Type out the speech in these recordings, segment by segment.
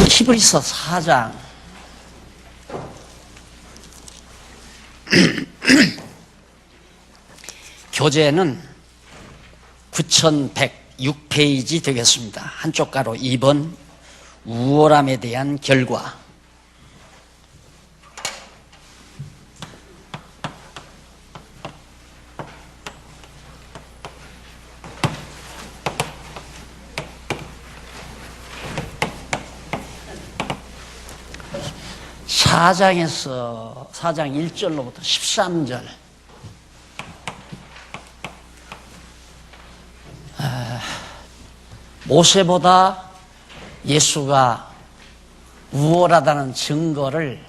히브리서 4장 교재는 9106페이지 되겠습니다. 한쪽 가로 2번 우월함에 대한 결과. 사장 1절로부터 13절. 모세보다 예수가 우월하다는 증거를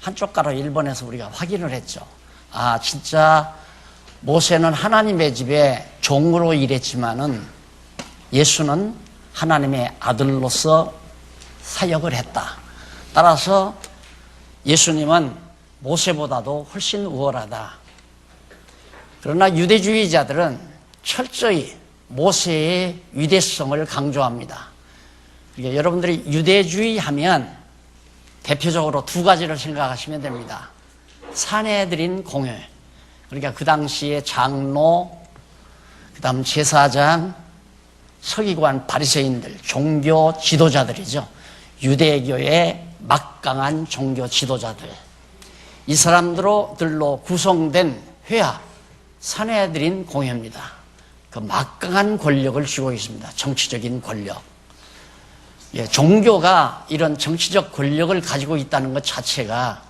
한쪽 가로 1번에서 우리가 확인을 했죠. 아, 진짜 모세는 하나님의 집에 종으로 일했지만은 예수는 하나님의 아들로서 사역을 했다. 따라서 예수님은 모세보다도 훨씬 우월하다. 그러나 유대주의자들은 철저히 모세의 위대성을 강조합니다. 그러니까 여러분들이 유대주의 하면 대표적으로 두 가지를 생각하시면 됩니다. 사내들인 공회, 그러니까 그 당시에 장로, 그 다음 제사장, 서기관, 바리새인들, 종교 지도자들이죠. 유대교의 막강한 종교 지도자들, 이 사람들로 구성된 회화, 사내들인 공회입니다. 그 막강한 권력을 쥐고 있습니다. 정치적인 권력. 종교가 이런 정치적 권력을 가지고 있다는 것 자체가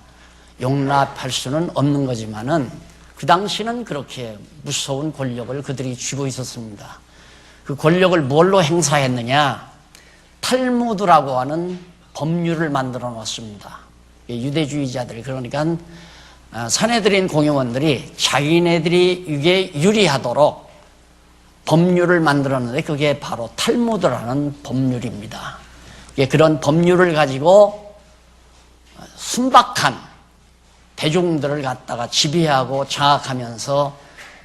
용납할 수는 없는 거지만은 그 당시는 그렇게 무서운 권력을 그들이 쥐고 있었습니다. 그 권력을 뭘로 행사했느냐? 탈무드라고 하는 법률을 만들어 놓았습니다. 유대주의자들, 그러니까 사내들인 공회원들이 자기네들이 이게 유리하도록 법률을 만들었는데 그게 바로 탈무드라는 법률입니다. 그런 법률을 가지고 순박한 대중들을 갖다가 지배하고 장악하면서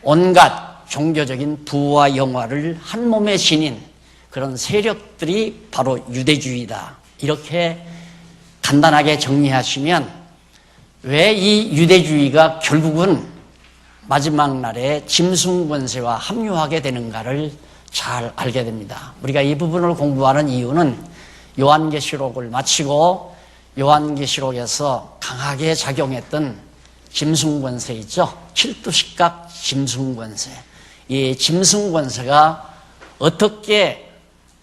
온갖 종교적인 부와 영화를 한 몸에 지닌 그런 세력들이 바로 유대주의다. 이렇게 간단하게 정리하시면 왜 이 유대주의가 결국은 마지막 날에 짐승 권세와 합류하게 되는가를 잘 알게 됩니다. 우리가 이 부분을 공부하는 이유는 요한계시록을 마치고 요한계시록에서 강하게 작용했던 짐승 권세 있죠. 7두식각 짐승 권세. 이 짐승 권세가 어떻게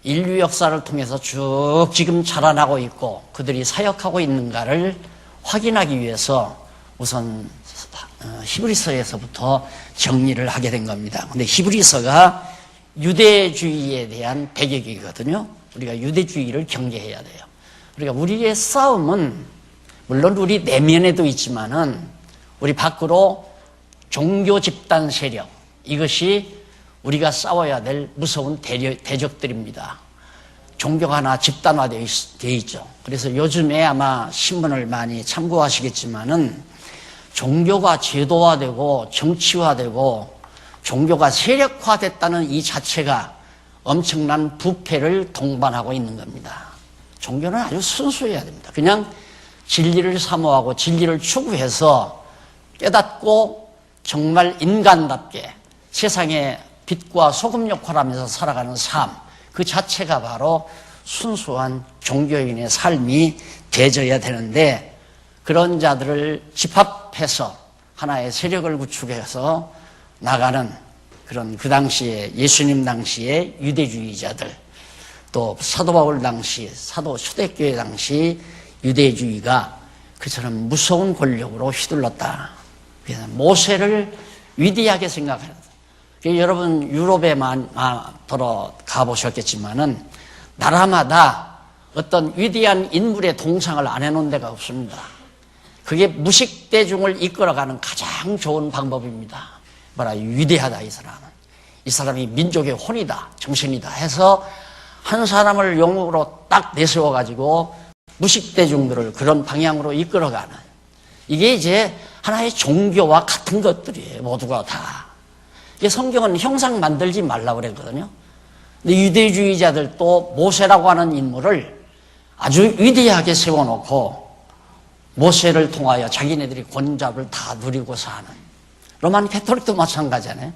인류 역사를 통해서 쭉 지금 자라나고 있고 그들이 사역하고 있는가를 확인하기 위해서 우선 히브리서에서부터 정리를 하게 된 겁니다. 근데 히브리서가 유대주의에 대한 배경이거든요. 우리가 유대주의를 경계해야 돼요. 그러니까 우리의 싸움은 물론 우리 내면에도 있지만은 우리 밖으로 종교 집단 세력, 이것이 우리가 싸워야 될 무서운 대적들입니다. 종교가 하나 집단화되어 있죠. 그래서 요즘에 아마 신문을 많이 참고하시겠지만은 종교가 제도화되고 정치화되고 종교가 세력화됐다는 이 자체가 엄청난 부패를 동반하고 있는 겁니다. 종교는 아주 순수해야 됩니다. 그냥 진리를 사모하고 진리를 추구해서 깨닫고 정말 인간답게 세상에 빛과 소금 역할을 하면서 살아가는 삶, 그 자체가 바로 순수한 종교인의 삶이 되어야 되는데 그런 자들을 집합해서 하나의 세력을 구축해서 나가는 그런 그 당시에 예수님 당시에 유대주의자들, 또 사도 바울 당시, 사도 초대교회 당시 유대주의가 그처럼 무서운 권력으로 휘둘렀다. 그래서 모세를 위대하게 생각합니다. 여러분 유럽에만 가보셨겠지만은 나라마다 어떤 위대한 인물의 동상을 안 해놓은 데가 없습니다. 그게 무식 대중을 이끌어가는 가장 좋은 방법입니다. 위대하다 이 사람은. 이 사람이 민족의 혼이다, 정신이다 해서 한 사람을 영웅으로 딱 내세워가지고 무식 대중들을 그런 방향으로 이끌어가는, 이게 이제 하나의 종교와 같은 것들이에요. 모두가 다. 이게 성경은 형상 만들지 말라고 그랬거든요. 근데 유대주의자들도 모세라고 하는 인물을 아주 위대하게 세워놓고 모세를 통하여 자기네들이 권잡을 다 누리고 사는, 로만 가톨릭도 마찬가지잖아요.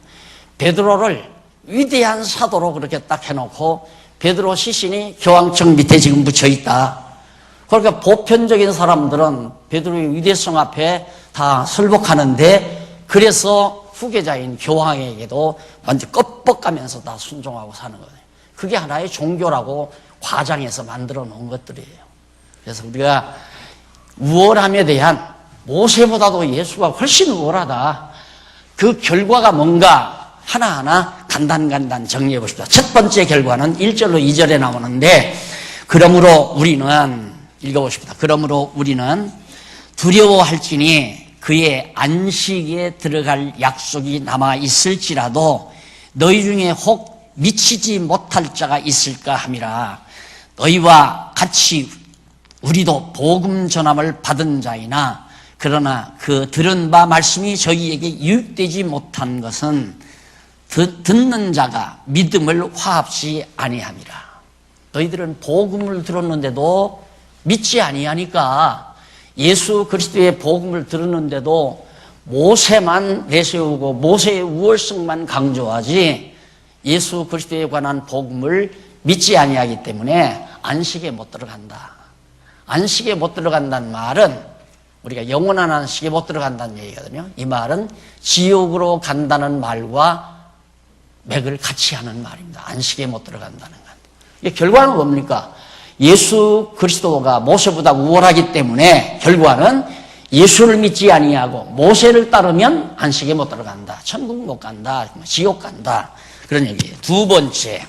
베드로를 위대한 사도로 그렇게 딱 해놓고 베드로 시신이 교황청 밑에 지금 묻혀 있다. 그러니까 보편적인 사람들은 베드로의 위대성 앞에 다 설복하는데, 그래서 후계자인 교황에게도 완전 껍벅가면서 다 순종하고 사는 거예요. 그게 하나의 종교라고 과장해서 만들어 놓은 것들이에요. 그래서 우리가 우월함에 대한, 모세보다도 예수가 훨씬 우월하다, 그 결과가 뭔가 하나하나 간단간단 정리해 보십시오. 첫 번째 결과는 1절로 2절에 나오는데, 그러므로 우리는, 읽어보십니다. 그러므로 우리는 두려워할지니 그의 안식에 들어갈 약속이 남아 있을지라도 너희 중에 혹 미치지 못할 자가 있을까 함이라. 너희와 같이 우리도 복음 전함을 받은 자이나, 그러나 그 들은 바 말씀이 저희에게 유익되지 못한 것은 듣는 자가 믿음을 화합시 아니함이라. 너희들은 복음을 들었는데도 믿지 아니하니까, 예수 그리스도의 복음을 들었는데도 모세만 내세우고 모세의 우월성만 강조하지 예수 그리스도에 관한 복음을 믿지 아니하기 때문에 안식에 못 들어간다. 안식에 못 들어간다는 말은, 우리가 영원한 안식에 못 들어간다는 얘기거든요. 이 말은 지옥으로 간다는 말과 맥을 같이 하는 말입니다. 안식에 못 들어간다는 것. 이게 결과는 뭡니까? 예수 그리스도가 모세보다 우월하기 때문에 결과는 예수를 믿지 아니하고 모세를 따르면 안식에 못 들어간다. 천국 못 간다. 지옥 간다. 그런 얘기예요. 두 번째,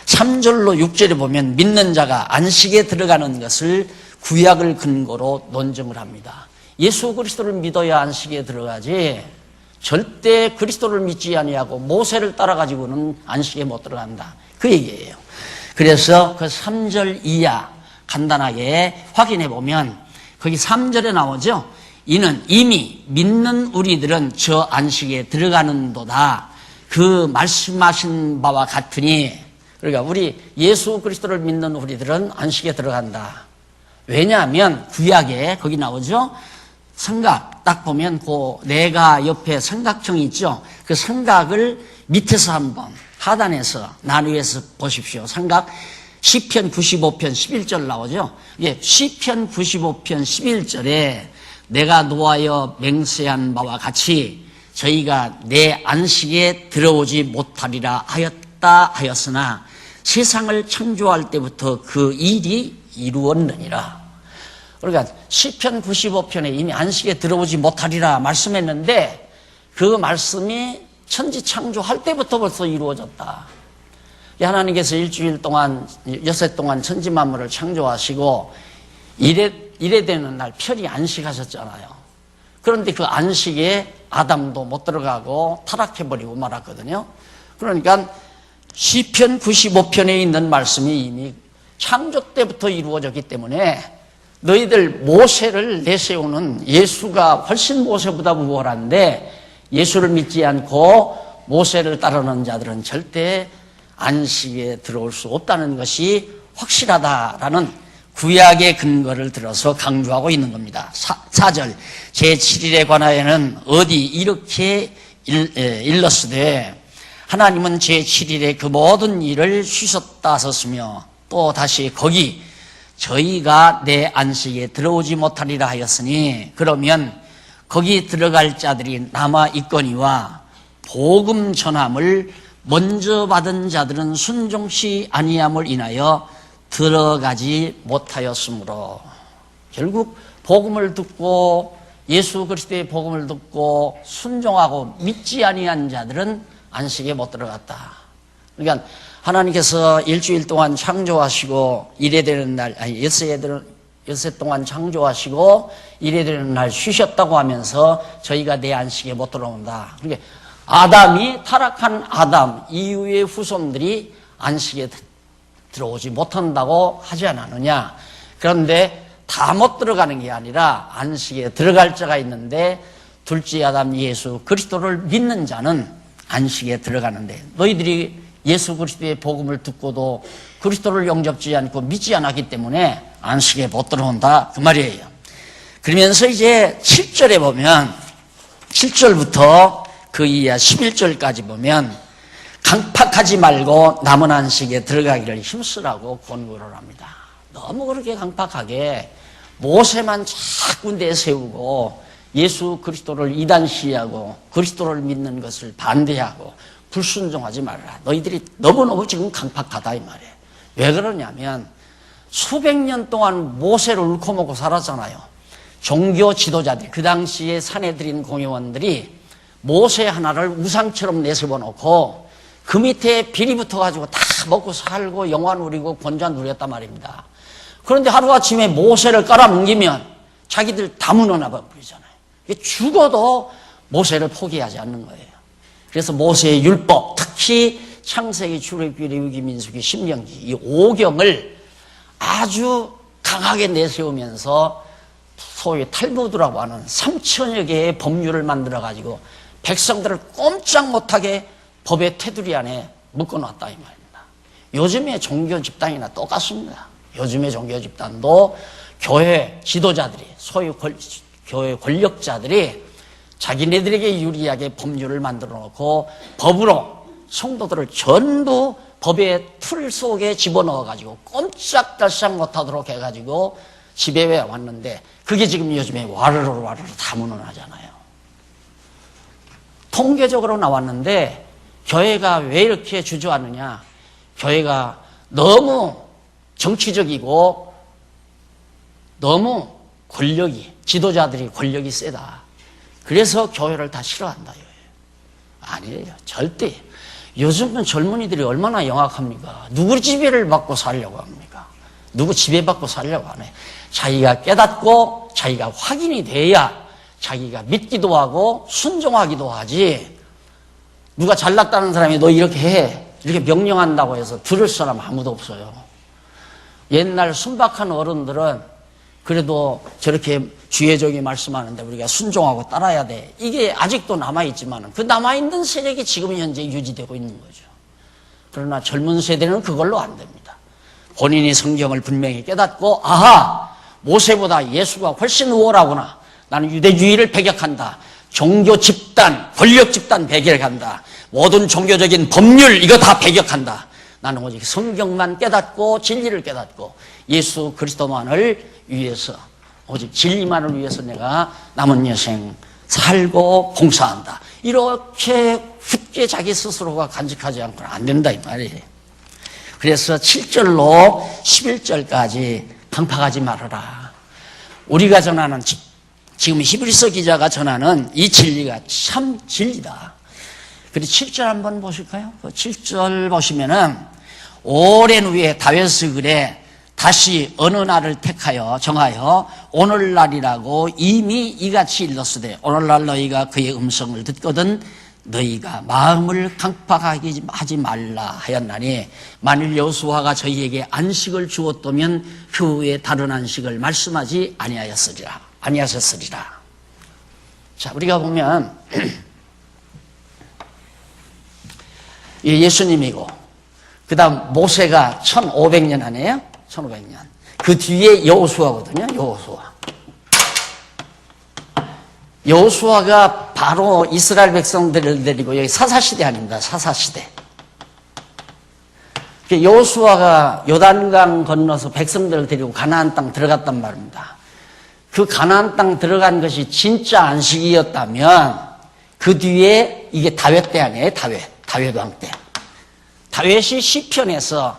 3절로 6절에 보면 믿는 자가 안식에 들어가는 것을 구약을 근거로 논증을 합니다. 예수 그리스도를 믿어야 안식에 들어가지, 절대 그리스도를 믿지 아니하고 모세를 따라가지고는 안식에 못 들어간다. 그 얘기예요. 그래서 그 3절 이하 간단하게 확인해 보면, 거기 3절에 나오죠. 이는 이미 믿는 우리들은 저 안식에 들어가는도다. 그 말씀하신 바와 같으니, 그러니까 우리 예수 그리스도를 믿는 우리들은 안식에 들어간다. 왜냐하면 구약에 거기 나오죠. 성각 딱 보면 그 내가 옆에 삼각형이 있죠. 그 삼각을 밑에서 한번 하단에서 나누어서 보십시오. 삼각 시편 95편 11절 나오죠. 예, 시편 95편 11절에 내가 노하여 맹세한 바와 같이 저희가 내 안식에 들어오지 못하리라 하였다 하였으나 세상을 창조할 때부터 그 일이 이루었느니라. 그러니까 시편 95편에 이미 안식에 들어오지 못하리라 말씀했는데, 그 말씀이 천지 창조할 때부터 벌써 이루어졌다. 하나님께서 일주일 동안, 여섯 동안 천지 만물을 창조하시고 이래 되는 날 편히 안식하셨잖아요. 그런데 그 안식에 아담도 못 들어가고 타락해버리고 말았거든요. 그러니까 시편 95편에 있는 말씀이 이미 창조 때부터 이루어졌기 때문에 너희들 모세를 내세우는, 예수가 훨씬 모세보다 우월한데 예수를 믿지 않고 모세를 따르는 자들은 절대 안식에 들어올 수 없다는 것이 확실하다라는 구약의 근거를 들어서 강조하고 있는 겁니다. 4절 제7일에 관하여는 어디 이렇게 일렀으되 하나님은 제7일에 그 모든 일을 쉬셨다 하셨으며, 또 다시 거기 저희가 내 안식에 들어오지 못하리라 하였으니, 그러면 거기 들어갈 자들이 남아 있거니와 복음 전함을 먼저 받은 자들은 순종시 아니함을 인하여 들어가지 못하였으므로, 결국 복음을 듣고 예수 그리스도의 복음을 듣고 순종하고 믿지 아니한 자들은 안식에 못 들어갔다. 그러니까 하나님께서 일주일 동안 창조하시고 이래 되는 날, 엿새 동안 창조하시고 이래 되는 날 쉬셨다고 하면서 저희가 내 안식에 못 들어온다. 그러니까 아담이, 타락한 아담 이후의 후손들이 안식에 들어오지 못한다고 하지 않았느냐. 그런데 다 못 들어가는 게 아니라 안식에 들어갈 자가 있는데, 둘째 아담 예수 그리스도를 믿는 자는 안식에 들어가는데, 너희들이 예수 그리스도의 복음을 듣고도 그리스도를 영접지 않고 믿지 않았기 때문에 안식에 못 들어온다 그 말이에요. 그러면서 이제 7절에 보면 7절부터 그 이하 11절까지 보면 강팍하지 말고 남은 안식에 들어가기를 힘쓰라고 권고를 합니다. 너무 그렇게 강팍하게 모세만 자꾸 내세우고 예수 그리스도를 이단시하고 그리스도를 믿는 것을 반대하고 불순종하지 말라. 너희들이 너무너무 지금 강팍하다 이 말이에요. 왜 그러냐면 수백 년 동안 모세를 읊어먹고 살았잖아요. 종교 지도자들, 그 당시에 산헤드린 공회원들이 모세 하나를 우상처럼 내세워 놓고 그 밑에 비리 붙어가지고 다 먹고 살고 영화 누리고 권좌 누렸단 말입니다. 그런데 하루아침에 모세를 깔아뭉기면 자기들 다 무너나 버리잖아요. 죽어도 모세를 포기하지 않는 거예요. 그래서 모세의 율법, 특히 창세기, 출애굽기, 레위기, 민수기, 신명기 이 5경을 아주 강하게 내세우면서 소위 탈무드라고 하는 3천여 개의 법률을 만들어가지고 백성들을 꼼짝 못하게 법의 테두리 안에 묶어놨다 이 말입니다. 요즘의 종교 집단이나 똑같습니다. 요즘의 종교 집단도 교회 지도자들이, 소위 교회 권력자들이 자기네들에게 유리하게 법률을 만들어 놓고 법으로 성도들을 전부 법의 틀 속에 집어넣어가지고 꼼짝달싹 못하도록 해가지고 지배해 왔는데 그게 지금 요즘에 와르르 다 무너나잖아요. 통계적으로 나왔는데 교회가 왜 이렇게 주저하느냐. 교회가 너무 정치적이고 너무 지도자들이 권력이 세다. 그래서 교회를 다 싫어한다. 아니에요. 절대. 요즘은 젊은이들이 얼마나 영악합니까? 누구 지배를 받고 살려고 합니까? 누구 지배받고 살려고 하네. 자기가 깨닫고 자기가 확인이 돼야 자기가 믿기도 하고 순종하기도 하지. 누가 잘났다는 사람이 너 이렇게 해, 이렇게 명령한다고 해서 들을 사람 아무도 없어요. 옛날 순박한 어른들은 그래도 저렇게 주의적이 말씀하는데 우리가 순종하고 따라야 돼. 이게 아직도 남아있지만 그 남아있는 세력이 지금 현재 유지되고 있는 거죠. 그러나 젊은 세대는 그걸로 안 됩니다. 본인이 성경을 분명히 깨닫고 아하, 모세보다 예수가 훨씬 우월하구나. 나는 유대주의를 배격한다. 종교 집단, 권력 집단 배격한다. 모든 종교적인 법률 이거 다 배격한다. 나는 오직 성경만 깨닫고 진리를 깨닫고 예수 그리스도만을 위해서 오직 진리만을 위해서 내가 남은 여생 살고 봉사한다. 이렇게 굳게 자기 스스로가 간직하지 않고는 안 된다 이 말이에요. 그래서 7절로 11절까지 강팍하지 말아라. 우리가 전하는 지금 히브리서 기자가 전하는 이 진리가 참 진리다. 그리고 7절 한번 보실까요? 7절 보시면은 오랜 후에 다윗의 글에 다시 어느 날을 택하여 정하여 오늘날이라고 이미 이같이 일렀으되 오늘날 너희가 그의 음성을 듣거든 너희가 마음을 강팍하지 말라 하였나니 만일 여호수아가 저희에게 안식을 주었다면 그 후에 다른 안식을 말씀하지 아니하셨으리라. 자, 우리가 보면 예수님이고 그 다음 모세가 1500년 하네요. 1500년. 그 뒤에 여호수아거든요. 여호수아가 바로 이스라엘 백성들을 데리고 여기 사사시대 아닙니다. 사사시대. 여호수아가 요단강 건너서 백성들을 데리고 가나안 땅 들어갔단 말입니다. 그 가나안 땅 들어간 것이 진짜 안식이었다면 그 뒤에 이게 다윗 때 아니에요. 다윗 왕 때. 다윗이 시편에서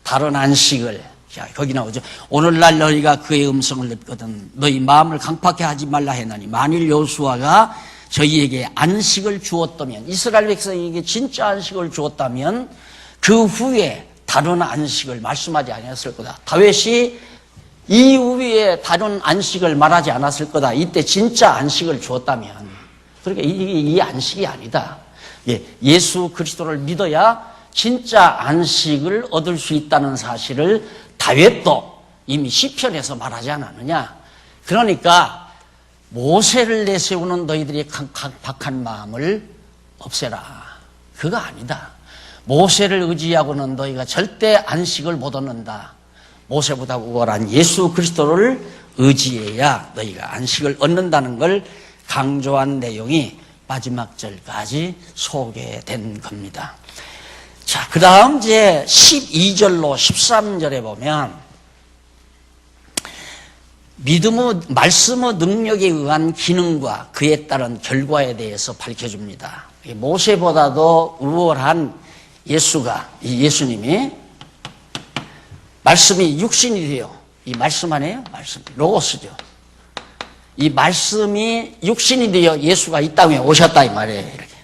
다른 안식을, 자, 거기 나오죠. 오늘날 너희가 그의 음성을 듣거든 너희 마음을 강팍해 하지 말라 했나니 만일 여호수아가 저희에게 안식을 주었다면, 이스라엘 백성에게 진짜 안식을 주었다면 그 후에 다른 안식을 말씀하지 않았을 거다. 다윗이 이후에 다른 안식을 말하지 않았을 거다. 이때 진짜 안식을 주었다면, 그러니까 이 안식이 아니다. 예수 그리스도를 믿어야 진짜 안식을 얻을 수 있다는 사실을 다윗도 이미 시편에서 말하지 않았느냐. 그러니까 모세를 내세우는 너희들이 강팍한 마음을 없애라. 그거 아니다. 모세를 의지하고는 너희가 절대 안식을 못 얻는다. 모세보다 우월한 예수 그리스도를 의지해야 너희가 안식을 얻는다는 걸 강조한 내용이 마지막 절까지 소개된 겁니다. 자, 그 다음 이제 12절로 13절에 보면 말씀의 능력에 의한 기능과 그에 따른 결과에 대해서 밝혀줍니다. 모세보다도 우월한 예수님이 말씀이 육신이 되어, 이 말씀 아니에요? 말씀. 로고스죠. 이 말씀이 육신이 되어 예수가 이 땅에 오셨다 이 말이에요. 이렇게.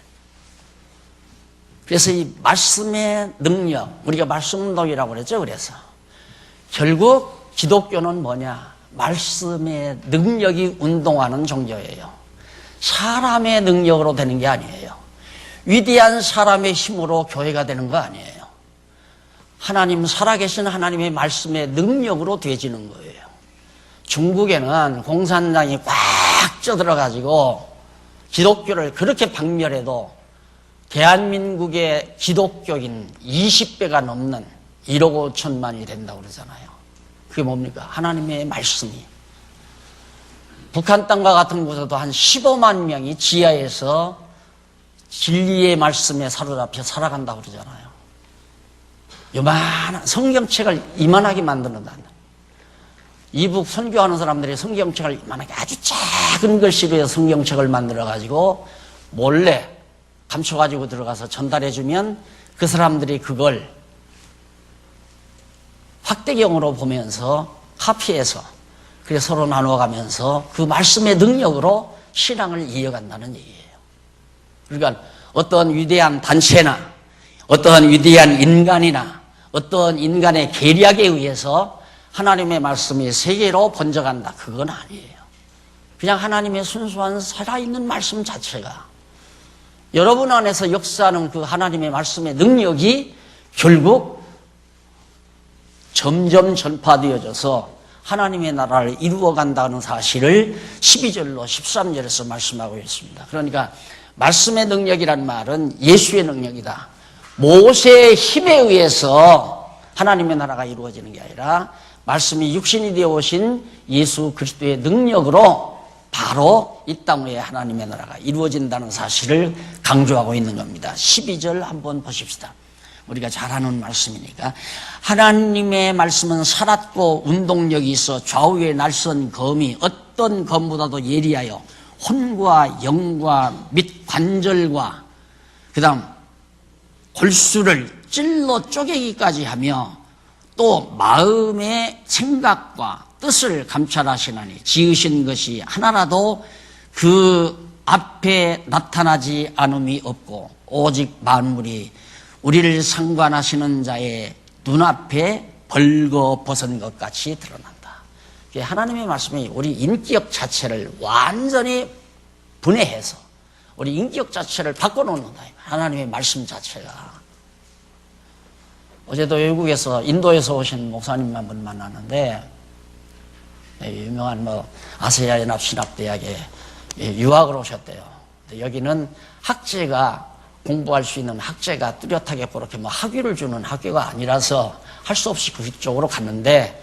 그래서 이 말씀의 능력, 우리가 말씀운동이라고 그랬죠. 그래서 결국 기독교는 뭐냐? 말씀의 능력이 운동하는 종교예요. 사람의 능력으로 되는 게 아니에요. 위대한 사람의 힘으로 교회가 되는 거 아니에요. 하나님, 살아계신 하나님의 말씀의 능력으로 되지는 거예요. 중국에는 공산당이 꽉 쪄들어가지고 기독교를 그렇게 박멸해도 대한민국의 기독교인 20배가 넘는 1억 5천만이 된다고 그러잖아요. 그게 뭡니까? 하나님의 말씀이. 북한 땅과 같은 곳에도 한 15만 명이 지하에서 진리의 말씀에 사로잡혀 살아간다고 그러잖아요. 요만한 성경책을 이만하게 만드는다. 이북 선교하는 사람들이 성경책을 이만하게 아주 작은 글씨로 성경책을 만들어가지고 몰래 감춰가지고 들어가서 전달해주면 그 사람들이 그걸 확대경으로 보면서 카피해서 그래서 서로 나눠가면서 그 말씀의 능력으로 신앙을 이어간다는 얘기예요. 그러니까 어떤 위대한 단체나 어떤 위대한 인간이나 어떤 인간의 계략에 의해서 하나님의 말씀이 세계로 번져간다. 그건 아니에요. 그냥 하나님의 순수한 살아있는 말씀 자체가 여러분 안에서 역사하는 그 하나님의 말씀의 능력이 결국 점점 전파되어져서 하나님의 나라를 이루어간다는 사실을 12절로 13절에서 말씀하고 있습니다. 그러니까 말씀의 능력이란 말은 예수의 능력이다. 모세의 힘에 의해서 하나님의 나라가 이루어지는 게 아니라 말씀이 육신이 되어 오신 예수 그리스도의 능력으로 바로 이 땅 위에 하나님의 나라가 이루어진다는 사실을 강조하고 있는 겁니다. 12절 한번 보십시다. 우리가 잘 아는 말씀이니까. 하나님의 말씀은 살았고 운동력이 있어 좌우의 날선 검이 어떤 검보다도 예리하여 혼과 영과 및 관절과 그 다음 골수를 찔러 쪼개기까지 하며 또 마음의 생각과 뜻을 감찰하시나니 지으신 것이 하나라도 그 앞에 나타나지 않음이 없고 오직 만물이 우리를 상관하시는 자의 눈앞에 벌거벗은 것 같이 드러난다. 하나님의 말씀이 우리 인격 자체를 완전히 분해해서 우리 인격 자체를 바꿔놓는다. 하나님의 말씀 자체가. 어제도 외국에서 인도에서 오신 목사님 한 분 만났는데 유명한 아세아 연합 신학대학에 유학을 오셨대요. 여기는 학제가 공부할 수 있는 학제가 뚜렷하게 그렇게 학위를 주는 학교가 아니라서 할 수 없이 그쪽으로 갔는데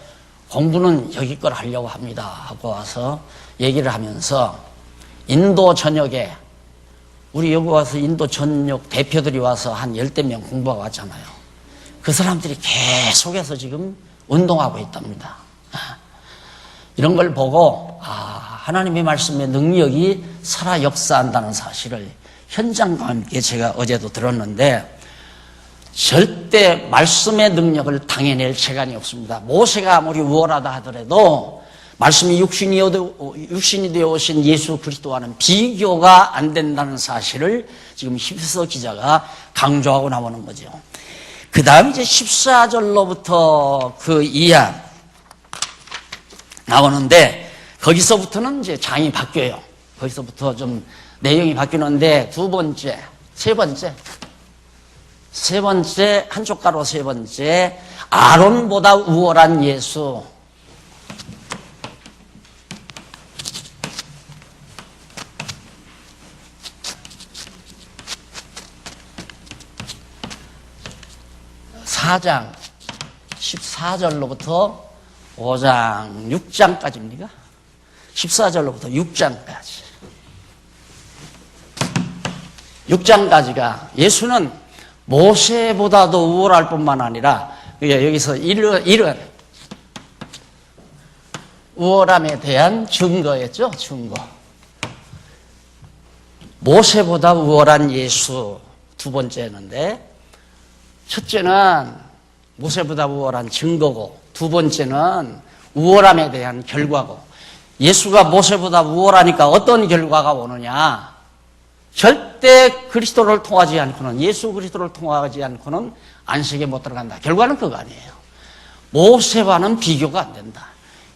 공부는 여기 걸 하려고 합니다 하고 와서 얘기를 하면서 인도 전역에 우리 여기 와서 인도 전역 대표들이 와서 한 10대 명 공부하고 왔잖아요. 그 사람들이 계속해서 지금 운동하고 있답니다. 이런 걸 보고 하나님의 말씀의 능력이 살아 역사한다는 사실을 현장과 함께 제가 어제도 들었는데 절대 말씀의 능력을 당해낼 재간이 없습니다. 모세가 아무리 우월하다 하더라도 말씀이 육신이 되어 오신 예수 그리스도와는 비교가 안 된다는 사실을 지금 히브리서 기자가 강조하고 나오는 거죠. 그 다음 이제 14절로부터 그 이하 나오는데 거기서부터는 이제 장이 바뀌어요. 거기서부터 좀 내용이 바뀌는데 세 번째 한쪽 가로 세 번째 아론보다 우월한 예수. 4장 14절로부터 5장 6장까지입니까? 14절로부터 6장까지. 6장까지가 예수는 모세보다도 우월할 뿐만 아니라 여기서 이런 우월함에 대한 증거였죠. 증거. 모세보다 우월한 예수 두 번째였는데, 첫째는 모세보다 우월한 증거고, 두 번째는 우월함에 대한 결과고. 예수가 모세보다 우월하니까 어떤 결과가 오느냐? 절대 그리스도를 통하지 않고는, 예수 그리스도를 통하지 않고는 안식에 못 들어간다. 결과는 그거 아니에요. 모세와는 비교가 안 된다.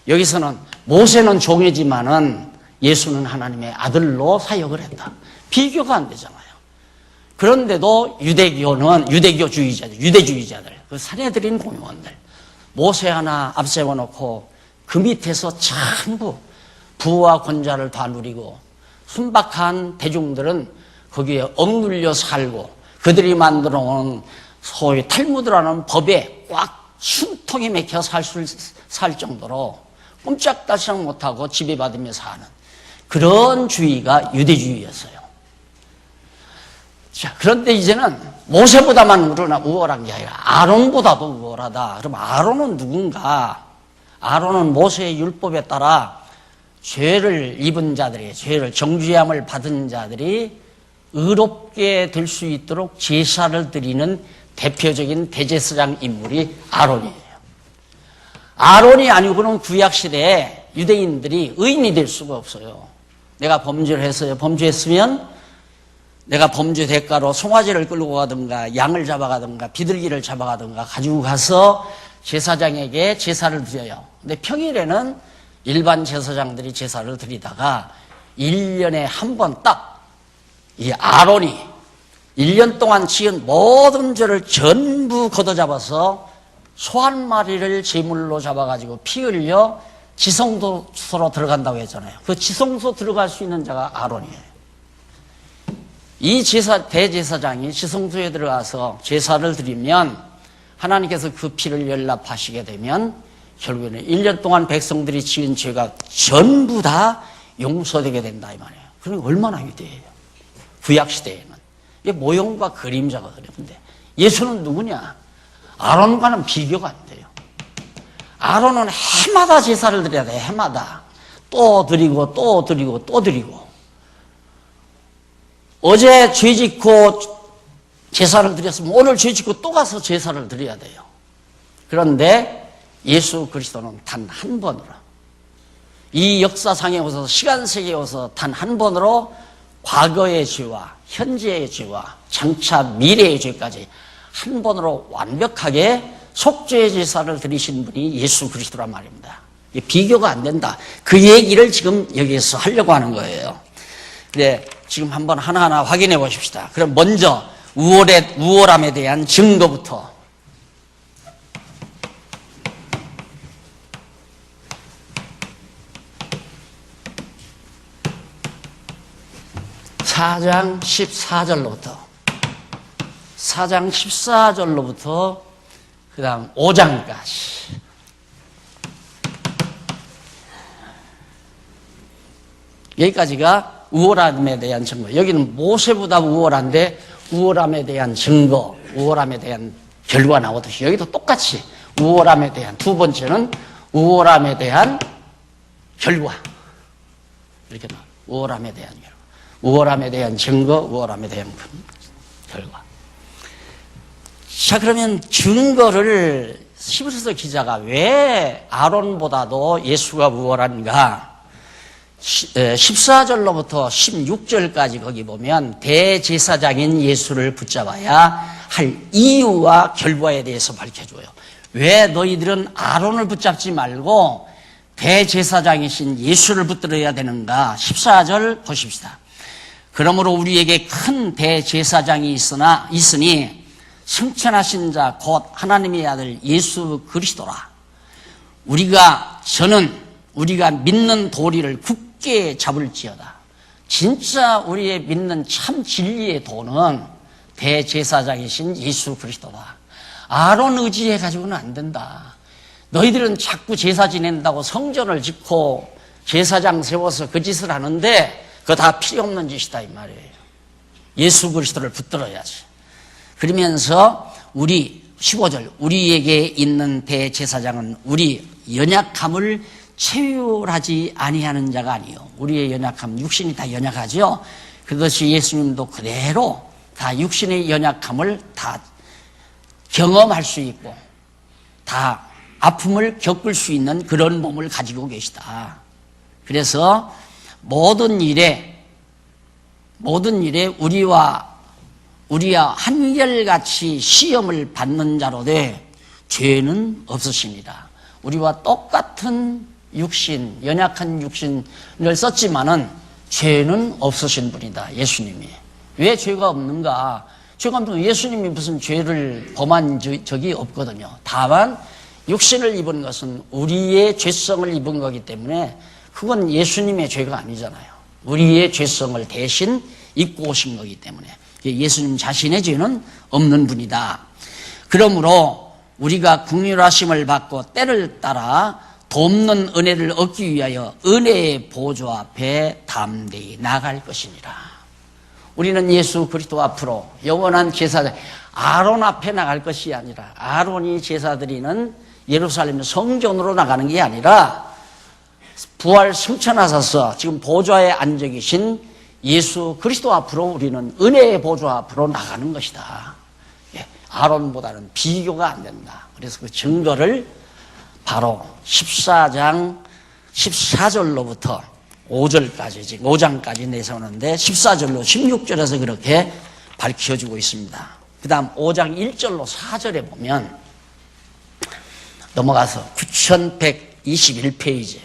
여기서는 모세는 종이지만은 예수는 하나님의 아들로 사역을 했다. 비교가 안 되잖아요. 그런데도 유대주의자들, 그 사내들인 공무원들, 모세 하나 앞세워 놓고 그 밑에서 전부 부와 권좌를 다 누리고, 순박한 대중들은 거기에 억눌려 살고, 그들이 만들어 놓은 소위 탈무드라는 법에 꽉 숨통이 맥혀 살 정도로 꼼짝달싹 못하고 지배받으며 사는 그런 주의가 유대주의였어요. 자, 그런데 이제는 모세보다만 우월한 게 아니라 아론보다도 우월하다. 그럼 아론은 누군가? 아론은 모세의 율법에 따라 죄를 입은 자들이, 죄를 정죄함을 받은 자들이 의롭게 될 수 있도록 제사를 드리는 대표적인 대제사장 인물이 아론이에요. 아론이 아니고는 구약시대에 유대인들이 의인이 될 수가 없어요. 내가 범죄를 했어요. 범죄했으면 내가 범죄 대가로 송아지를 끌고 가든가 양을 잡아가든가 비둘기를 잡아가든가 가지고 가서 제사장에게 제사를 드려요. 근데 평일에는 일반 제사장들이 제사를 드리다가 1년에 한 번 딱 이 아론이 1년 동안 지은 모든 죄를 전부 걷어잡아서 소 한 마리를 제물로 잡아가지고 피 흘려 지성소로 들어간다고 했잖아요. 그 지성소 들어갈 수 있는 자가 아론이에요. 이 대제사장이 지성소에 들어가서 제사를 드리면 하나님께서 그 피를 연납하시게 되면 결국에는 1년 동안 백성들이 지은 죄가 전부 다 용서되게 된다 이 말이에요. 그러니 얼마나 위대해요. 구약시대에는. 이게 모형과 그림자거든요. 근데 예수는 누구냐? 아론과는 비교가 안 돼요. 아론은 해마다 제사를 드려야 돼. 해마다. 또 드리고 또 드리고 또 드리고. 어제 죄 짓고 제사를 드렸으면 오늘 죄 짓고 또 가서 제사를 드려야 돼요. 그런데 예수 그리스도는 단 한 번으로, 이 역사상에 오셔서 시간세계에 오셔서 단 한 번으로 과거의 죄와 현재의 죄와 장차 미래의 죄까지 한 번으로 완벽하게 속죄의 제사를 드리신 분이 예수 그리스도란 말입니다. 비교가 안 된다. 그 얘기를 지금 여기에서 하려고 하는 거예요. 그래, 지금 한번 하나하나 확인해 보십시다. 그럼 먼저 우월함에 대한 증거부터. (4장 14절로부터) 그 다음 5장까지. 여기까지가 우월함에 대한 증거. 여기는 모세보다 우월한데 우월함에 대한 증거, 우월함에 대한 결과 나오듯이 여기도 똑같이 우월함에 대한, 두 번째는 우월함에 대한 결과. 이렇게 나와요. 우월함에 대한 결과. 우월함에 대한 증거, 우월함에 대한 결과. 자, 그러면 증거를 히브리서 기자가 왜 아론보다도 예수가 우월한가? 14절로부터 16절까지 거기 보면 대제사장인 예수를 붙잡아야 할 이유와 결과에 대해서 밝혀줘요. 왜 너희들은 아론을 붙잡지 말고 대제사장이신 예수를 붙들어야 되는가? 14절 보십시다. 그러므로 우리에게 큰 대제사장이 있으니 승천하신 자 곧 하나님의 아들 예수 그리스도라. 우리가 믿는 도리를 굳게 잡을지어다. 진짜 우리의 믿는 참 진리의 도는 대제사장이신 예수 그리스도다. 아론 의지해가지고는 안 된다. 너희들은 자꾸 제사 지낸다고 성전을 짓고 제사장 세워서 그 짓을 하는데 그거 다 필요 없는 짓이다 이 말이에요. 예수 그리스도를 붙들어야지. 그러면서 우리 15절 우리에게 있는 대제사장은 우리 연약함을 체휼하지 아니하는 자가 아니요. 우리의 연약함, 육신이 다 연약하죠. 그것이 예수님도 그대로 다 육신의 연약함을 다 경험할 수 있고 다 아픔을 겪을 수 있는 그런 몸을 가지고 계시다. 그래서 모든 일에 우리와 한결같이 시험을 받는 자로 돼 죄는 없으십니다. 우리와 똑같은 육신, 연약한 육신을 썼지만은 죄는 없으신 분이다. 예수님이. 왜 죄가 없는가? 죄가 없는 예수님이 무슨 죄를 범한 적이 없거든요. 다만 육신을 입은 것은 우리의 죄성을 입은 거기 때문에 그건 예수님의 죄가 아니잖아요. 우리의 죄성을 대신 입고 오신 거기 때문에 예수님 자신의 죄는 없는 분이다. 그러므로 우리가 긍휼하심을 받고 때를 따라 돕는 은혜를 얻기 위하여 은혜의 보좌 앞에 담대히 나갈 것이니라. 우리는 예수 그리스도 앞으로 영원한 제사장 아론 앞에 나갈 것이 아니라 아론이 제사 드리는 예루살렘 성전으로 나가는 게 아니라 부활 승천하셔서 지금 보좌에 앉아 계신 예수 그리스도 앞으로 우리는 은혜의 보좌 앞으로 나가는 것이다. 아론보다는 비교가 안 된다. 그래서 그 증거를 바로 14장 14절로부터 5절까지 지금 5장까지 내세우는데 14절로 16절에서 그렇게 밝혀주고 있습니다. 그 다음 5장 1절로 4절에 보면 넘어가서 9121페이지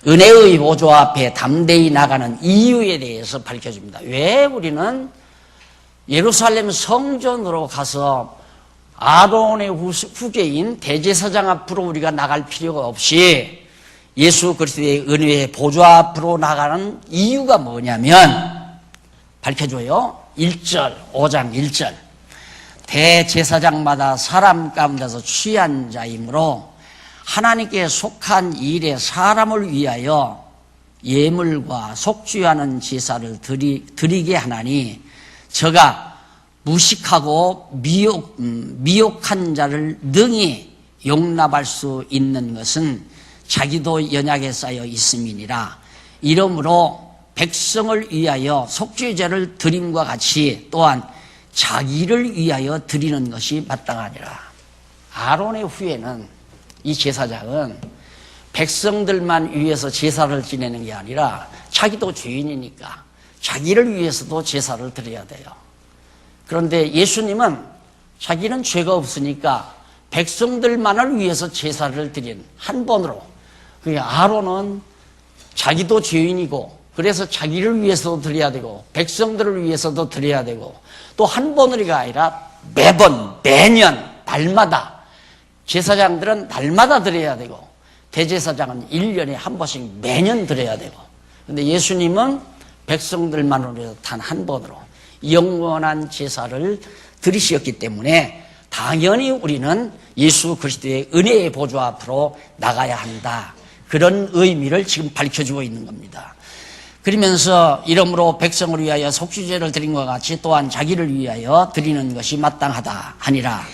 은혜의 보좌 앞에 담대히 나가는 이유에 대해서 밝혀줍니다. 왜 우리는 예루살렘 성전으로 가서 아론의 후계인 대제사장 앞으로 우리가 나갈 필요가 없이 예수 그리스도의 은혜의 보좌 앞으로 나가는 이유가 뭐냐면 밝혀줘요. 1절, 5장 1절. 대제사장마다 사람 가운데서 취한 자이므로 하나님께 속한 일에 사람을 위하여 예물과 속죄하는 제사를 드리게 하나니 저가 무식하고 미혹한 자를 능히 용납할 수 있는 것은 자기도 연약에 쌓여 있음이니라. 이러므로 백성을 위하여 속죄제를 드림과 같이 또한 자기를 위하여 드리는 것이 마땅하니라. 아론의 후에는 이 제사장은 백성들만 위해서 제사를 지내는 게 아니라 자기도 죄인이니까 자기를 위해서도 제사를 드려야 돼요. 그런데 예수님은 자기는 죄가 없으니까 백성들만을 위해서 제사를 드린 한 번으로. 아론은 자기도 죄인이고 그래서 자기를 위해서도 드려야 되고 백성들을 위해서도 드려야 되고 또 한 번으로가 아니라 매년 날마다 제사장들은 날마다 드려야 되고 대제사장은 1년에 한 번씩 매년 드려야 되고 그런데 예수님은 백성들만을 위해서 단 한 번으로 영원한 제사를 드리셨기 때문에 당연히 우리는 예수 그리스도의 은혜의 보좌 앞으로 나가야 한다. 그런 의미를 지금 밝혀주고 있는 겁니다. 그러면서 이러므로 백성을 위하여 속죄제를 드린 것 같이 또한 자기를 위하여 드리는 것이 마땅하다 하니라.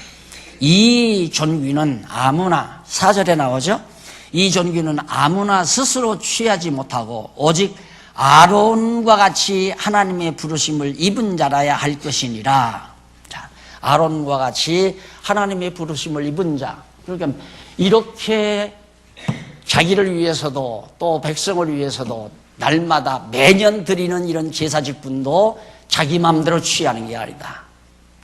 이 존귀는 아무나 4절에 나오죠. 이 존귀는 아무나 스스로 취하지 못하고 오직 아론과 같이 하나님의 부르심을 입은 자라야 할 것이니라. 자, 아론과 같이 하나님의 부르심을 입은 자. 그러니까 이렇게 자기를 위해서도 또 백성을 위해서도 날마다 매년 드리는 이런 제사 직분도 자기 마음대로 취하는 게 아니다.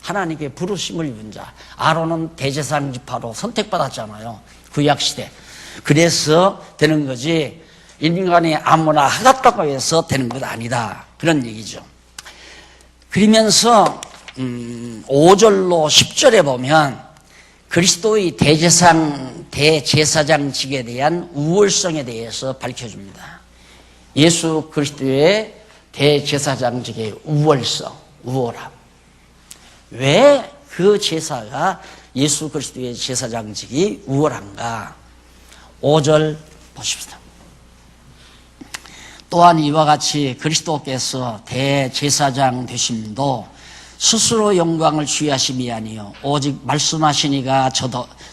하나님께 부르심을 입은 자. 아론은 대제사장 지파로 선택받았잖아요. 구약시대. 그래서 되는 거지 인간이 아무나 하겠다고 해서 되는 것 아니다. 그런 얘기죠. 그러면서 5절로 10절에 보면 그리스도의 대제사장직에 대한 우월성에 대해서 밝혀줍니다. 예수 그리스도의 대제사장직의 우월성, 우월함. 왜 그 제사가 예수 그리스도의 제사장직이 우월한가? 5절 보십시다. 또한 이와 같이 그리스도께서 대제사장 되심도 스스로 영광을 취하심이 아니요 오직 말씀하시니가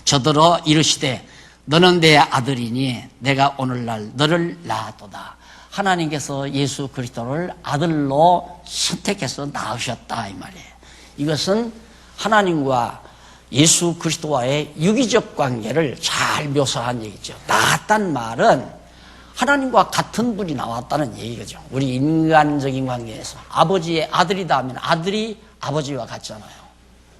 저더러 이르시되 너는 내 아들이니 내가 오늘날 너를 낳았도다. 하나님께서 예수 그리스도를 아들로 선택해서 낳으셨다 이 말이에요. 이것은 하나님과 예수 그리스도와의 유기적 관계를 잘 묘사한 얘기죠. 낳았단 말은 하나님과 같은 분이 나왔다는 얘기죠. 우리 인간적인 관계에서 아버지의 아들이다 하면 아들이 아버지와 같잖아요.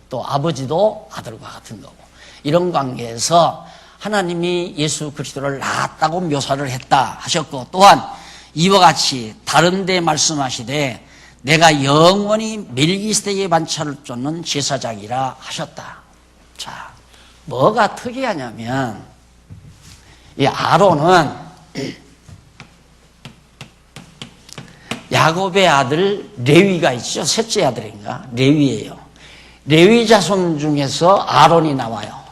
또 아버지도 아들과 같은 거고, 이런 관계에서 하나님이 예수 그리스도를 낳았다고 묘사를 했다 하셨고, 또한 이와 같이 다른 데 말씀하시되 내가 영원히 멜기세덱의 반차를 쫓는 제사장이라 하셨다. 자, 뭐가 특이하냐면 이 아론은 야곱의 아들 레위가 있죠. 셋째 아들인가? 레위예요. 레위 자손 중에서 아론이 나와요.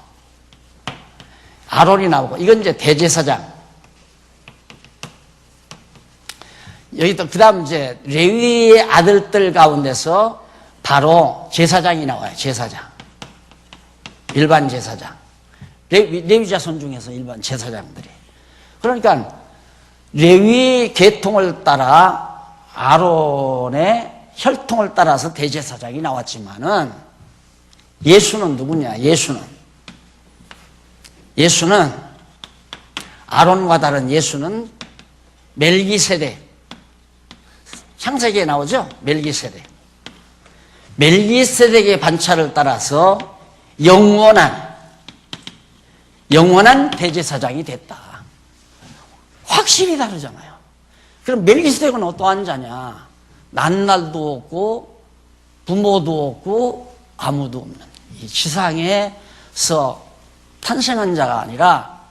아론이 나오고, 이건 이제 대제사장. 여기 또, 그 다음 이제 레위의 아들들 가운데서 바로 제사장이 나와요. 제사장. 일반 제사장. 레위 자손 중에서 일반 제사장들이. 그러니까 레위 계통을 따라 아론의 혈통을 따라서 대제사장이 나왔지만은 예수는 누구냐? 예수는 아론과 다른 예수는 멜기세덱. 창세기에 나오죠? 멜기세덱의 반차를 따라서 영원한 대제사장이 됐다. 확실히 다르잖아요. 그럼 멜기세덱은 어떠한 자냐? 난 날도 없고 부모도 없고 아무도 없는 이 지상에서 탄생한 자가 아니라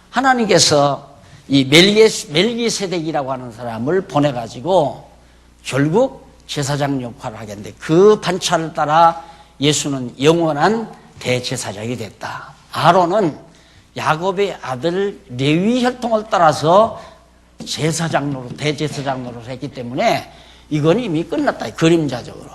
하나님께서 이 멜기세덱이라고 하는 사람을 보내가지고 결국 제사장 역할을 하겠는데, 그 반차를 따라 예수는 영원한 대제사장이 됐다. 아론은 야곱의 아들 레위 혈통을 따라서 대제사장 노릇을 했기 때문에 이건 이미 끝났다. 그림자적으로.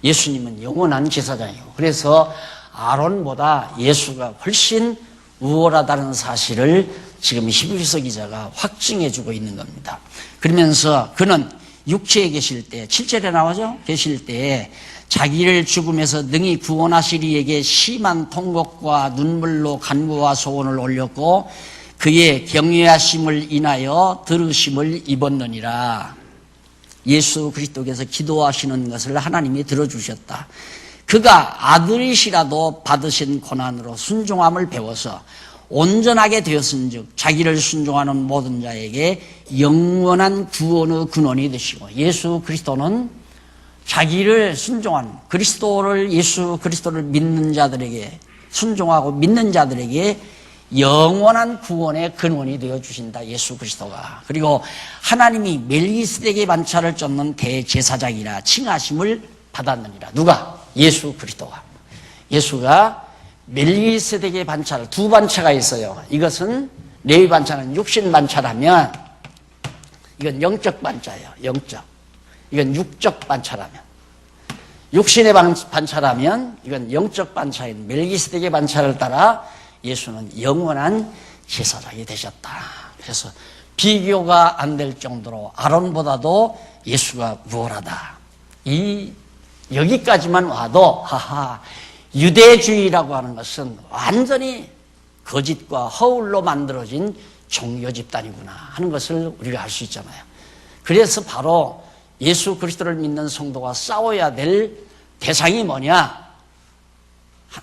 예수님은 영원한 제사장이고, 그래서 아론보다 예수가 훨씬 우월하다는 사실을 지금 히브리서 기자가 확증해주고 있는 겁니다. 그러면서 그는 육체에 계실 때, 7절에 나오죠? 계실 때 자기를 죽음에서 능히 구원하시리 이에게 심한 통곡과 눈물로 간구와 소원을 올렸고 그의 경외하심을 인하여 들으심을 입었느니라. 예수 그리스도께서 기도하시는 것을 하나님이 들어주셨다. 그가 아들이시라도 받으신 고난으로 순종함을 배워서 온전하게 되었은즉 자기를 순종하는 모든 자에게 영원한 구원의 근원이 되시고, 예수 그리스도는 자기를 순종한 예수 그리스도를 믿는 자들에게, 순종하고 믿는 자들에게 영원한 구원의 근원이 되어 주신다. 예수 그리스도가. 그리고 하나님이 멜기세덱의 반차를 쫓는 대제사장이라 칭하심을 받았느니라. 누가? 예수 그리스도가. 예수가 멜기세덱의 반차를, 두 반차가 있어요. 이것은 레위 반차는 육신 반차라면 이건 영적 반차예요. 영적. 이건 육적 반차라면, 육신의 반차라면 이건 영적 반차인 멜기세덱의 반차를 따라 예수는 영원한 제사장이 되셨다. 그래서 비교가 안 될 정도로 아론보다도 예수가 우월하다. 여기까지만 와도 유대주의라고 하는 것은 완전히 거짓과 허울로 만들어진 종교 집단이구나 하는 것을 우리가 알 수 있잖아요. 그래서 바로 예수 그리스도를 믿는 성도가 싸워야 될 대상이 뭐냐?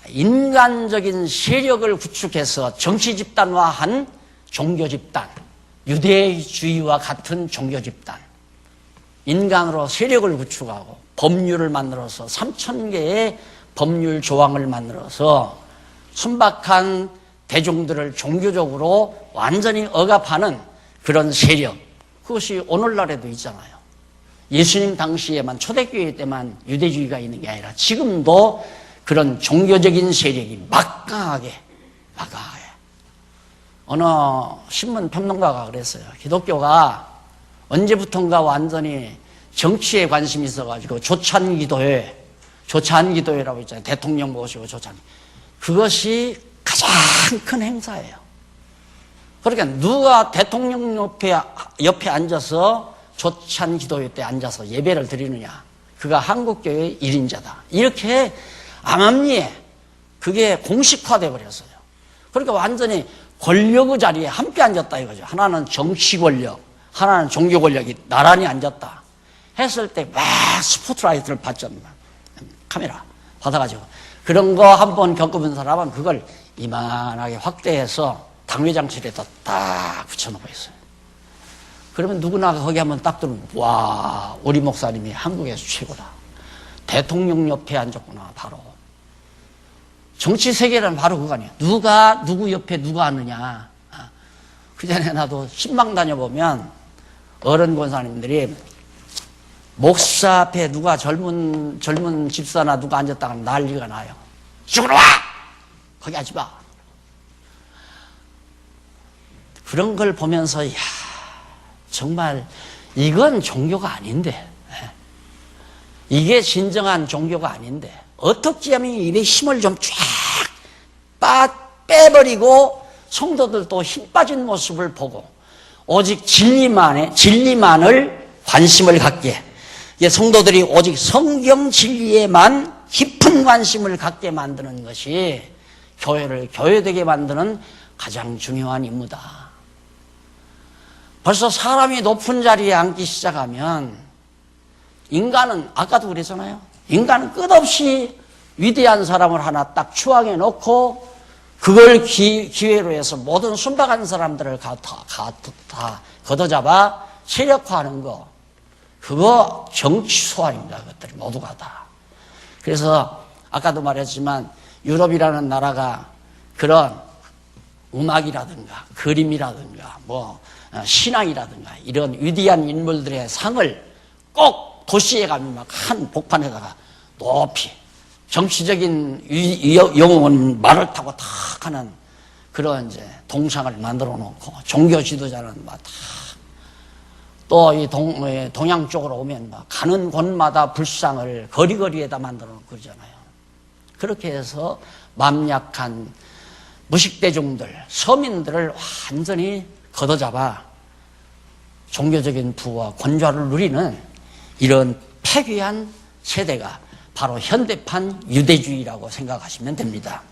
인간적인 세력을 구축해서 정치 집단화한 종교 집단, 유대주의와 같은 종교 집단, 인간으로 세력을 구축하고 법률을 만들어서 3,000개의 법률 조항을 만들어서 순박한 대중들을 종교적으로 완전히 억압하는 그런 세력, 그것이 오늘날에도 있잖아요. 예수님 당시에만, 초대교회 때만 유대주의가 있는 게 아니라 지금도 그런 종교적인 세력이 막강하게 어느 신문 평론가가 그랬어요. 기독교가 언제부턴가 완전히 정치에 관심이 있어가지고 조찬기도회라고 있잖아요. 대통령 모시고 조찬. 그것이 가장 큰 행사예요. 그러니까 누가 대통령 옆에 앉아서 조찬기도회 때 앉아서 예배를 드리느냐. 그가 한국교회의 1인자다. 이렇게 암암리에 그게 공식화되어 버렸어요. 그러니까 완전히 권력의 자리에 함께 앉았다 이거죠. 하나는 정치 권력, 하나는 종교 권력이 나란히 앉았다 했을 때 막 스포트라이트를 받잖아요. 카메라 받아가지고 그런 거 한번 겪어본 사람은 그걸 이만하게 확대해서 당회장실에다 딱 붙여놓고 있어요. 그러면 누구나 거기 한번 딱 들으면 와, 우리 목사님이 한국에서 최고다. 대통령 옆에 앉았구나. 바로 정치 세계라는 바로 그거 아니에요. 누구 옆에 누가 앉느냐. 그전에 나도 신방 다녀보면 어른 권사님들이 목사 앞에 누가 젊은 집사나 누가 앉았다가 난리가 나요. 죽으러 와! 거기 하지 마. 그런 걸 보면서 이야, 정말 이건 종교가 아닌데, 이게 진정한 종교가 아닌데 어떻게 하면 입에 힘을 좀 쫙 빼버리고 성도들도 힘 빠진 모습을 보고 오직 진리만을 관심을 갖게, 성도들이 오직 성경 진리에만 깊은 관심을 갖게 만드는 것이 교회를 교회되게 만드는 가장 중요한 임무다. 벌써 사람이 높은 자리에 앉기 시작하면 인간은 아까도 그랬잖아요. 인간은 끝없이 위대한 사람을 하나 딱 추앙해 놓고 그걸 기회로 해서 모든 순박한 사람들을 다 걷어잡아 세력화하는 거, 그거 정치 소환입니다. 그것들이 모두가 다. 그래서 아까도 말했지만 유럽이라는 나라가 그런 음악이라든가 그림이라든가 신앙이라든가 이런 위대한 인물들의 상을 꼭 도시에 가면 막 한 복판에다가 높이 정치적인 영웅은 말을 타고 탁 하는 그런 이제 동상을 만들어 놓고 종교 지도자는 막 탁 또 이 동양 쪽으로 오면 막 가는 곳마다 불상을 거리거리에다 만들어 놓고 그러잖아요. 그렇게 해서 맘약한 무식대중들, 서민들을 완전히 걷어잡아 종교적인 부와 권좌를 누리는 이런 폐귀한 세대가 바로 현대판 유대주의라고 생각하시면 됩니다.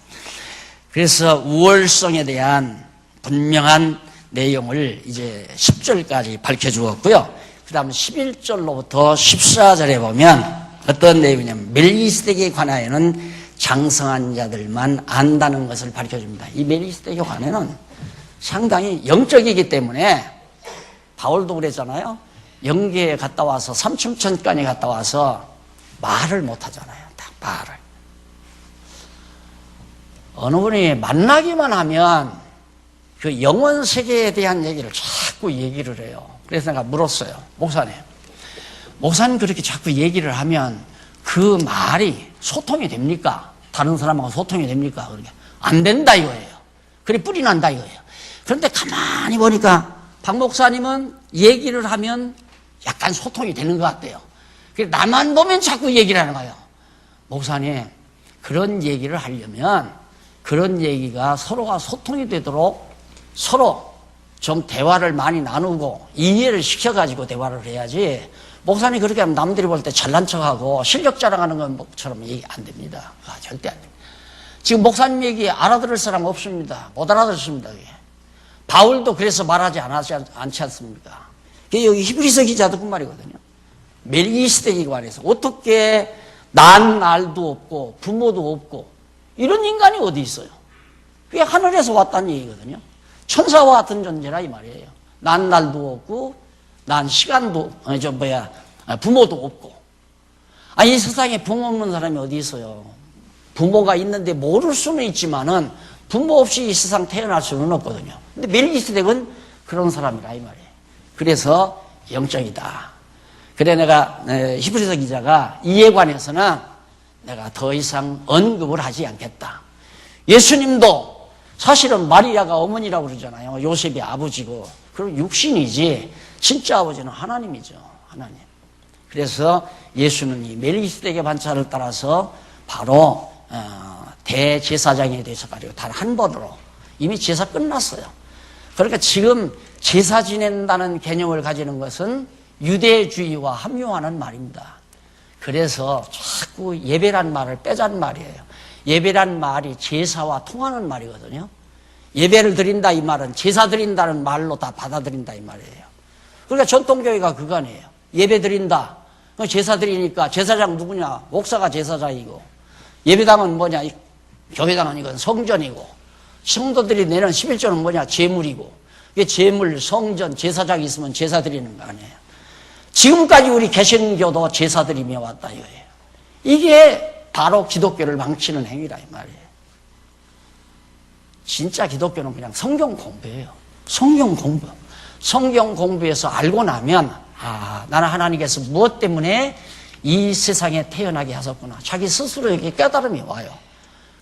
그래서 우월성에 대한 분명한 내용을 이제 10절까지 밝혀주었고요. 그 다음 11절로부터 14절에 보면 어떤 내용이냐면 멜기세덱에 관하여는 장성한 자들만 안다는 것을 밝혀줍니다. 이 멜기세덱에 관해는 상당히 영적이기 때문에 바울도 그랬잖아요. 영계에 갔다 와서 삼층천간에 갔다 와서 말을 못하잖아요. 딱 말을. 어느 분이 만나기만 하면 그 영원 세계에 대한 얘기를 자꾸 얘기를 해요. 그래서 내가 물었어요. 목사님 그렇게 자꾸 얘기를 하면 그 말이 소통이 됩니까? 다른 사람하고 소통이 됩니까? 그러게 안 된다 이거예요. 그래 뿌리 난다 이거예요. 그런데 가만히 보니까 박 목사님은 얘기를 하면 약간 소통이 되는 것 같아요. 나만 보면 자꾸 얘기를 하는 거예요. 목사님, 그런 얘기를 하려면 그런 얘기가 서로가 소통이 되도록 서로 좀 대화를 많이 나누고 이해를 시켜가지고 대화를 해야지, 목사님 그렇게 하면 남들이 볼 때 잘난 척하고 실력 자랑하는 것처럼 얘기 안 됩니다. 절대 안 됩니다. 지금 목사님 얘기 알아들을 사람 없습니다. 못 알아듣습니다. 바울도 그래서 말하지 않지 않습니까? 여기 히브리서 기자도 그 말이거든요. 멜기세덱에 관해서 어떻게 난 날도 없고 부모도 없고 이런 인간이 어디 있어요? 그게 하늘에서 왔다는 얘기거든요. 천사와 같은 존재라 이 말이에요. 난 날도 없고 난 시간도 부모도 없고. 이 세상에 부모 없는 사람이 어디 있어요? 부모가 있는데 모를 수는 있지만은 부모 없이 이 세상 태어날 수는 없거든요. 근데 멜기세덱은 그런 사람이라 이 말이에요. 그래서 영적이다. 그래 내가 히브리서 기자가 이에 관해서는 내가 더 이상 언급을 하지 않겠다. 예수님도 사실은 마리아가 어머니라고 그러잖아요. 요셉이 아버지고. 그럼 육신이지 진짜 아버지는 하나님이죠. 하나님. 그래서 예수는 이 멜기세덱의 반차를 따라서 바로 대제사장이 되셔가지고 단 한 번으로 이미 제사 끝났어요. 그러니까 지금 제사 지낸다는 개념을 가지는 것은 유대주의와 합류하는 말입니다. 그래서 자꾸 예배란 말을 빼자는 말이에요. 예배란 말이 제사와 통하는 말이거든요. 예배를 드린다 이 말은 제사 드린다는 말로 다 받아들인다 이 말이에요. 그러니까 전통교회가 그거네요. 예배 드린다. 제사 드리니까 제사장 누구냐? 목사가 제사장이고 예배당은 뭐냐? 교회당은 이건 성전이고 성도들이 내는 11조는 뭐냐? 제물이고 이게 제물, 성전, 제사장이 있으면 제사 드리는 거 아니에요. 지금까지 우리 개신교도 제사 드리며 왔다 이거예요. 이게 바로 기독교를 망치는 행위라 이 말이에요. 진짜 기독교는 그냥 성경 공부예요. 성경 공부. 성경 공부에서 알고 나면 나는 하나님께서 무엇 때문에 이 세상에 태어나게 하셨구나. 자기 스스로에게 깨달음이 와요.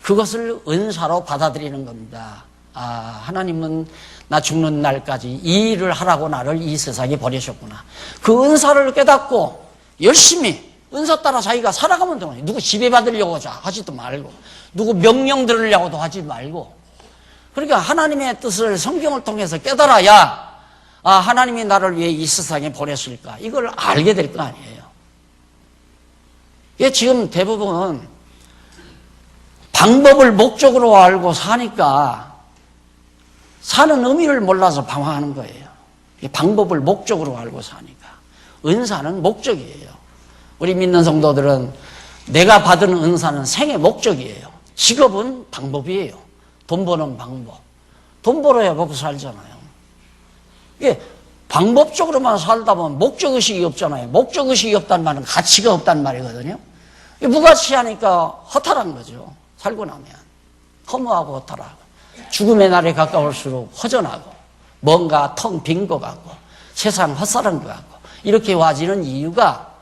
그것을 은사로 받아들이는 겁니다. 하나님은 나 죽는 날까지 이 일을 하라고 나를 이 세상에 보내셨구나. 그 은사를 깨닫고 열심히 은사 따라 자기가 살아가면 되는 누구 지배받으려고 하지도 말고 누구 명령 들으려고도 하지 말고 그러니까 하나님의 뜻을 성경을 통해서 깨달아야 하나님이 나를 왜 이 세상에 보냈을까 이걸 알게 될 거 아니에요. 이게 지금 대부분 방법을 목적으로 알고 사니까 사는 의미를 몰라서 방황하는 거예요. 방법을 목적으로 알고 사니까. 은사는 목적이에요. 우리 믿는 성도들은 내가 받은 은사는 생의 목적이에요. 직업은 방법이에요. 돈 버는 방법. 돈 벌어야 먹고 살잖아요. 이게 방법적으로만 살다 보면 목적의식이 없잖아요. 목적의식이 없다는 말은 가치가 없다는 말이거든요. 무가치하니까 허탈한 거죠. 살고 나면. 허무하고 허탈하고. 죽음의 날에 가까울수록 허전하고 뭔가 텅 빈 것 같고 세상 헛살은 것 같고 이렇게 와지는 이유가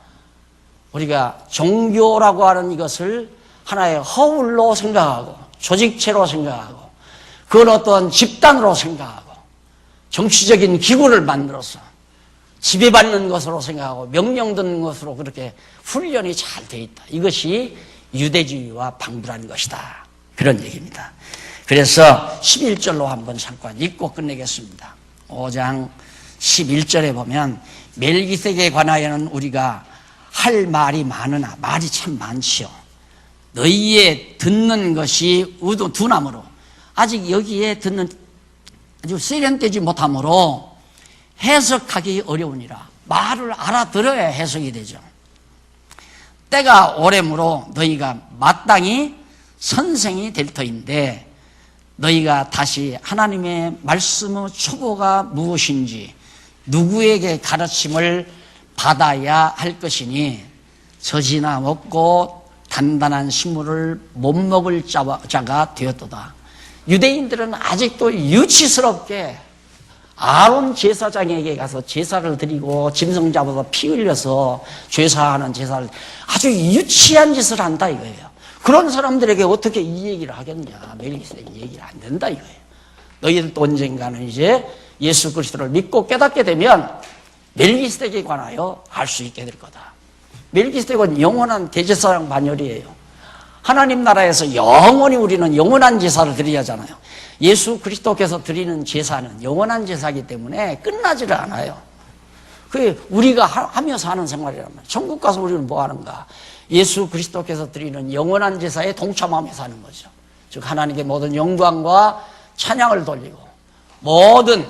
우리가 종교라고 하는 이것을 하나의 허울로 생각하고 조직체로 생각하고 그걸 어떤 집단으로 생각하고 정치적인 기구를 만들어서 지배받는 것으로 생각하고 명령 듣는 것으로 그렇게 훈련이 잘 돼 있다. 이것이 유대주의와 방불한 것이다. 그런 얘기입니다. 그래서 11절로 한번 잠깐 읽고 끝내겠습니다. 5장 11절에 보면 멜기세덱에 관하여는 우리가 할 말이 많으나 말이 참 많지요. 너희의 듣는 것이 두나무로 아직 여기에 듣는 아주 세련되지 못하므로 해석하기 어려우니라. 말을 알아들어야 해석이 되죠. 때가 오래므로 너희가 마땅히 선생이 될 터인데 너희가 다시 하나님의 말씀의 초보가 무엇인지 누구에게 가르침을 받아야 할 것이니 젖이나 먹고 단단한 식물을 못 먹을 자가 되었도다. 유대인들은 아직도 유치스럽게 아론 제사장에게 가서 제사를 드리고 짐승 잡아서 피 흘려서 죄사하는 제사를 아주 유치한 짓을 한다 이거예요. 그런 사람들에게 어떻게 이 얘기를 하겠냐. 멜기세덱 얘기를 안 된다 이거예요. 너희들도 언젠가는 이제 예수 그리스도를 믿고 깨닫게 되면 멜기세덱에 관하여 알 수 있게 될 거다. 멜기세덱은 영원한 대제사장 반열이에요. 하나님 나라에서 영원히 우리는 영원한 제사를 드려야 하잖아요. 예수 그리스도께서 드리는 제사는 영원한 제사이기 때문에 끝나지를 않아요. 그게 우리가 하며 사는 생활이란 말이에요. 천국 가서 우리는 뭐 하는가? 예수 그리스도께서 드리는 영원한 제사에 동참하며 사는 거죠. 즉 하나님께 모든 영광과 찬양을 돌리고 모든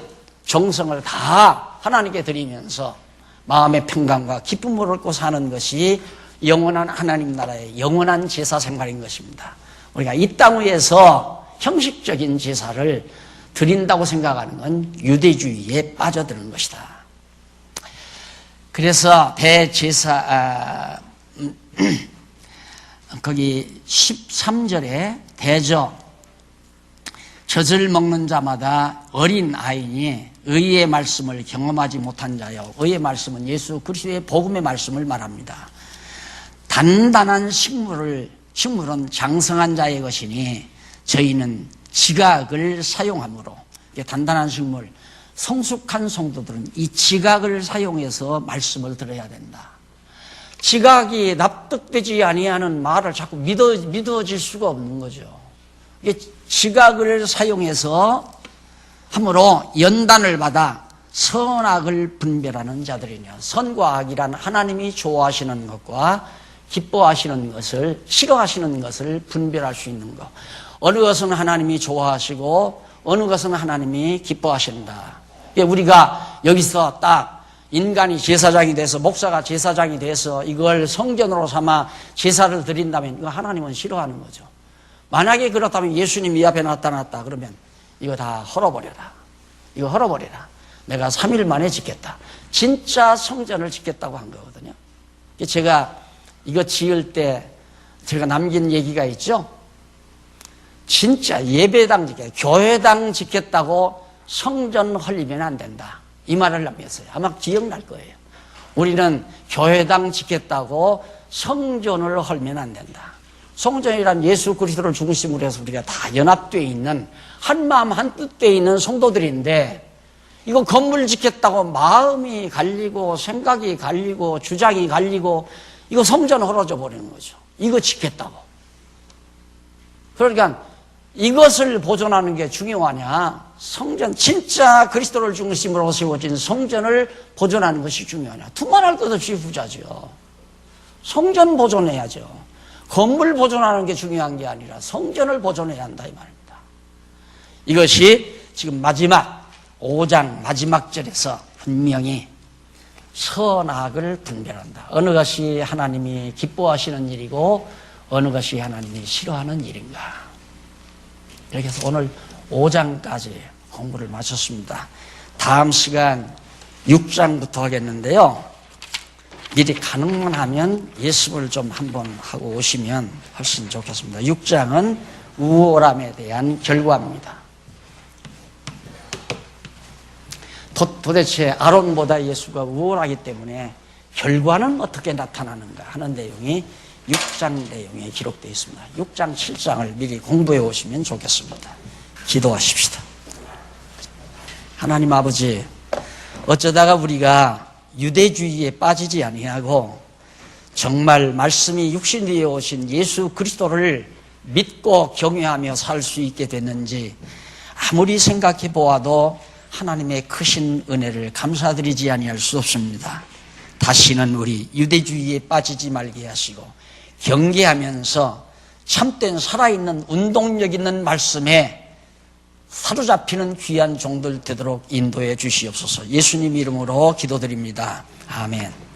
정성을 다 하나님께 드리면서 마음의 평강과 기쁨을 얻고 사는 것이 영원한 하나님 나라의 영원한 제사 생활인 것입니다. 우리가 이 땅 위에서 형식적인 제사를 드린다고 생각하는 건 유대주의에 빠져드는 것이다. 그래서 대제사 거기 13절에 대저 젖을 먹는 자마다 어린 아이니 의의 말씀을 경험하지 못한 자요. 의의 말씀은 예수 그리스도의 복음의 말씀을 말합니다. 단단한 식물을 식물은 장성한 자의 것이니 저희는 지각을 사용함으로, 단단한 식물, 성숙한 성도들은 이 지각을 사용해서 말씀을 들어야 된다. 지각이 납득되지 아니하는 말을 자꾸 믿어질 수가 없는 거죠. 지각을 사용해서 함으로 연단을 받아 선악을 분별하는 자들이냐. 선과 악이란 하나님이 좋아하시는 것과 기뻐하시는 것을, 싫어하시는 것을 분별할 수 있는 것. 어느 것은 하나님이 좋아하시고 어느 것은 하나님이 기뻐하신다. 우리가 여기서 딱 인간이 제사장이 돼서, 목사가 제사장이 돼서 이걸 성전으로 삼아 제사를 드린다면 이거 하나님은 싫어하는 거죠. 만약에 그렇다면 예수님이 이 앞에 나타났다 그러면 이거 다 헐어버려라. 이거 헐어버려라. 내가 3일 만에 짓겠다. 진짜 성전을 짓겠다고 한 거거든요. 제가 이거 지을 때 제가 남긴 얘기가 있죠. 진짜 예배당 짓겠다, 교회당 짓겠다고 성전 헐리면 안 된다. 이 말을 남겼어요. 아마 기억날 거예요. 우리는 교회당 짓겠다고 성전을 헐면 안 된다. 성전이란 예수 그리스도를 중심으로 해서 우리가 다 연합되어 있는, 한 마음 한 뜻되어 있는 성도들인데, 이거 건물 짓겠다고 마음이 갈리고 생각이 갈리고 주장이 갈리고 이거 성전 헐어져 버리는 거죠. 이거 짓겠다고. 그러니까 이것을 보존하는 게 중요하냐, 성전, 진짜 그리스도를 중심으로 세워진 성전을 보존하는 것이 중요하냐. 두말할 것 없이 부자죠. 성전 보존해야죠. 건물 보존하는 게 중요한 게 아니라 성전을 보존해야 한다 이 말입니다. 이것이 지금 마지막 5장 마지막 절에서 분명히 선악을 분별한다. 어느 것이 하나님이 기뻐하시는 일이고 어느 것이 하나님이 싫어하는 일인가. 이렇게 해서 오늘 5장까지 공부를 마쳤습니다. 다음 시간 6장부터 하겠는데요. 미리 가능만 하면 예습을 좀 한번 하고 오시면 훨씬 좋겠습니다. 6장은 우월함에 대한 결과입니다. 도대체 아론보다 예수가 우월하기 때문에 결과는 어떻게 나타나는가 하는 내용이 6장 내용에 기록되어 있습니다. 6장, 7장을 미리 공부해 오시면 좋겠습니다. 기도하십시다. 하나님 아버지, 어쩌다가 우리가 유대주의에 빠지지 아니하고 정말 말씀이 육신 위에 오신 예수 그리스도를 믿고 경외하며 살 수 있게 됐는지 아무리 생각해 보아도 하나님의 크신 은혜를 감사드리지 아니할 수 없습니다. 다시는 우리 유대주의에 빠지지 말게 하시고 경계하면서 참된 살아있는 운동력 있는 말씀에 사로잡히는 귀한 종들 되도록 인도해 주시옵소서. 예수님 이름으로 기도드립니다. 아멘.